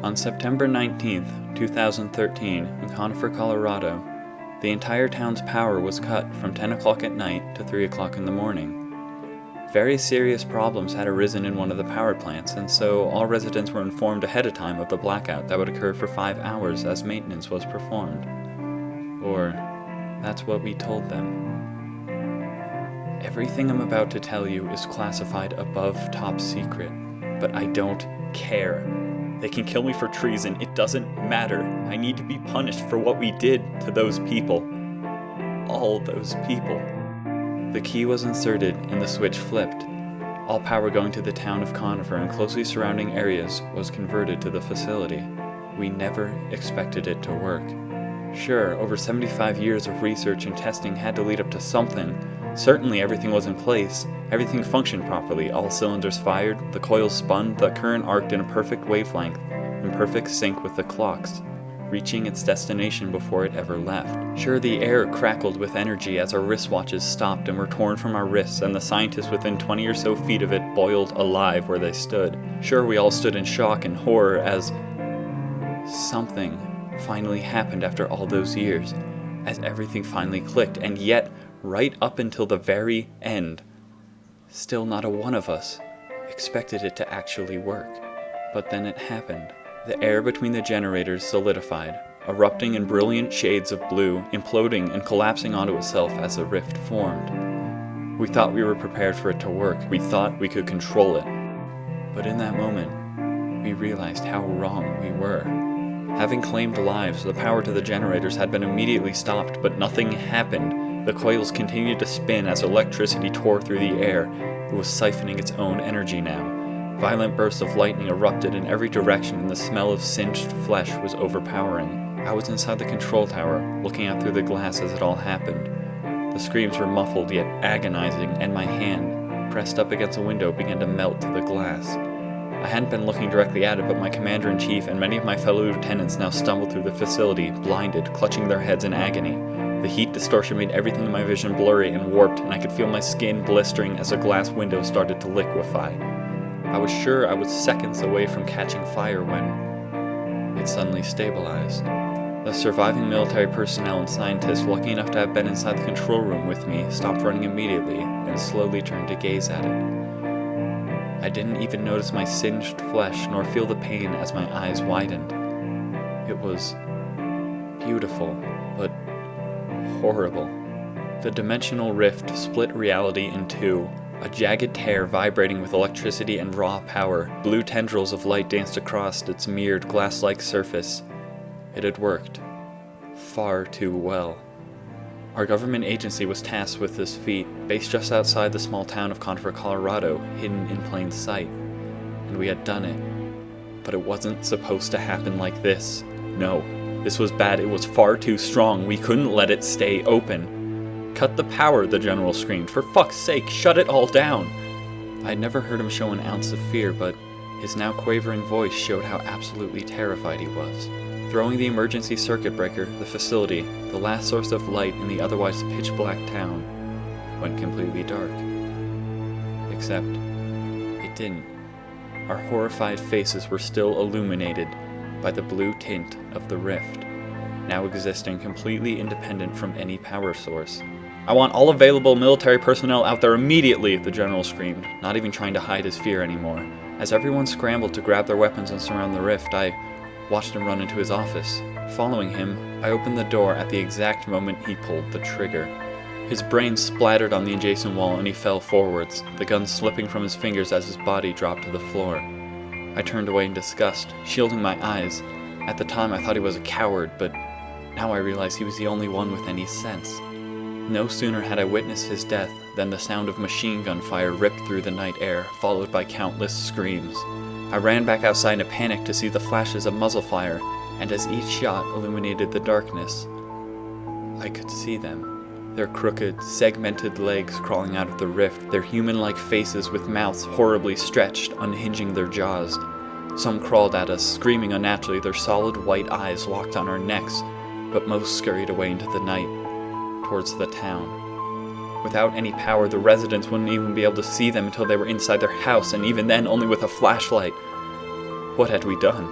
On September 19th, 2013, in Conifer, Colorado, the entire town's power was cut from 10 o'clock at night to 3 o'clock in the morning. Very serious problems had arisen in one of the power plants, and so all residents were informed ahead of time of the blackout that would occur for 5 hours as maintenance was performed. Or, that's what we told them. Everything I'm about to tell you is classified above top secret, but I don't care. They can kill me for treason, it doesn't matter. I need to be punished for what we did to those people. All those people. The key was inserted and the switch flipped. All power going to the town of Conifer and closely surrounding areas was converted to the facility. We never expected it to work. Sure, over 75 years of research and testing had to lead up to something. Certainly everything was in place. Everything functioned properly, all cylinders fired, the coils spun, the current arced in a perfect wavelength, in perfect sync with the clocks, reaching its destination before it ever left. Sure, the air crackled with energy as our wristwatches stopped and were torn from our wrists, and the scientists within 20 or so feet of it boiled alive where they stood. Sure, we all stood in shock and horror as something finally happened after all those years, as everything finally clicked, and yet, right up until the very end, still not a one of us expected it to actually work. But then it happened. The air between the generators solidified, erupting in brilliant shades of blue, imploding and collapsing onto itself as the rift formed. We thought we were prepared for it to work. We thought we could control it. But in that moment, we realized how wrong we were. Having claimed lives, the power to the generators had been immediately stopped, but nothing happened. The coils continued to spin as electricity tore through the air. It was siphoning its own energy now. Violent bursts of lightning erupted in every direction, and the smell of singed flesh was overpowering. I was inside the control tower, looking out through the glass as it all happened. The screams were muffled yet agonizing, and my hand, pressed up against the window, began to melt to the glass. I hadn't been looking directly at it, but my commander-in-chief and many of my fellow lieutenants now stumbled through the facility, blinded, clutching their heads in agony. The heat distortion made everything in my vision blurry and warped, and I could feel my skin blistering as a glass window started to liquefy. I was sure I was seconds away from catching fire when it suddenly stabilized. The surviving military personnel and scientists lucky enough to have been inside the control room with me stopped running immediately and slowly turned to gaze at it. I didn't even notice my singed flesh nor feel the pain as my eyes widened. It was beautiful, but horrible. The dimensional rift split reality in two, a jagged tear vibrating with electricity and raw power. Blue tendrils of light danced across its mirrored glass-like surface. It had worked. Far too well. Our government agency was tasked with this feat, based just outside the small town of Conifer, Colorado, hidden in plain sight. And we had done it. But it wasn't supposed to happen like this. No, this was bad. It was far too strong. We couldn't let it stay open. "Cut the power," the general screamed. "For fuck's sake, shut it all down!" I'd never heard him show an ounce of fear, but his now quavering voice showed how absolutely terrified he was. Throwing the emergency circuit breaker, the facility, the last source of light in the otherwise pitch-black town, went completely dark. Except, it didn't. Our horrified faces were still illuminated by the blue tint of the rift, now existing completely independent from any power source. "I want all available military personnel out there immediately," the general screamed, not even trying to hide his fear anymore. As everyone scrambled to grab their weapons and surround the rift, I watched him run into his office. Following him, I opened the door at the exact moment he pulled the trigger. His brain splattered on the adjacent wall and he fell forwards, the gun slipping from his fingers as his body dropped to the floor. I turned away in disgust, shielding my eyes. At the time I thought he was a coward, but now I realized he was the only one with any sense. No sooner had I witnessed his death than the sound of machine gun fire ripped through the night air, followed by countless screams. I ran back outside in a panic to see the flashes of muzzle fire, and as each shot illuminated the darkness, I could see them. Their crooked, segmented legs crawling out of the rift, their human-like faces with mouths horribly stretched, unhinging their jaws. Some crawled at us, screaming unnaturally, their solid white eyes locked on our necks, but most scurried away into the night, towards the town. Without any power, the residents wouldn't even be able to see them until they were inside their house, and even then only with a flashlight. What had we done?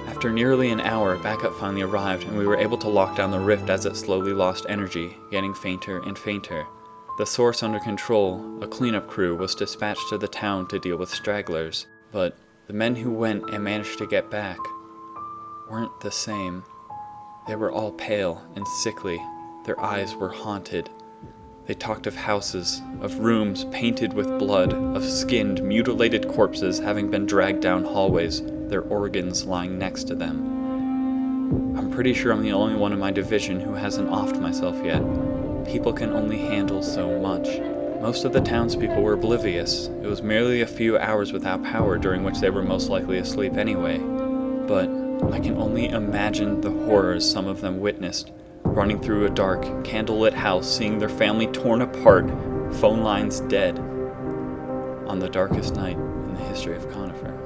After nearly an hour, backup finally arrived and we were able to lock down the rift as it slowly lost energy, getting fainter and fainter. The source under control, a cleanup crew was dispatched to the town to deal with stragglers, but the men who went and managed to get back weren't the same. They were all pale and sickly. Their eyes were haunted. They talked of houses, of rooms painted with blood, of skinned, mutilated corpses having been dragged down hallways, their organs lying next to them. I'm pretty sure I'm the only one in my division who hasn't offed myself yet. People can only handle so much. Most of the townspeople were oblivious. It was merely a few hours without power during which they were most likely asleep anyway. But I can only imagine the horrors some of them witnessed, running through a dark, candlelit house, seeing their family torn apart, phone lines dead, on the darkest night in the history of Conifer.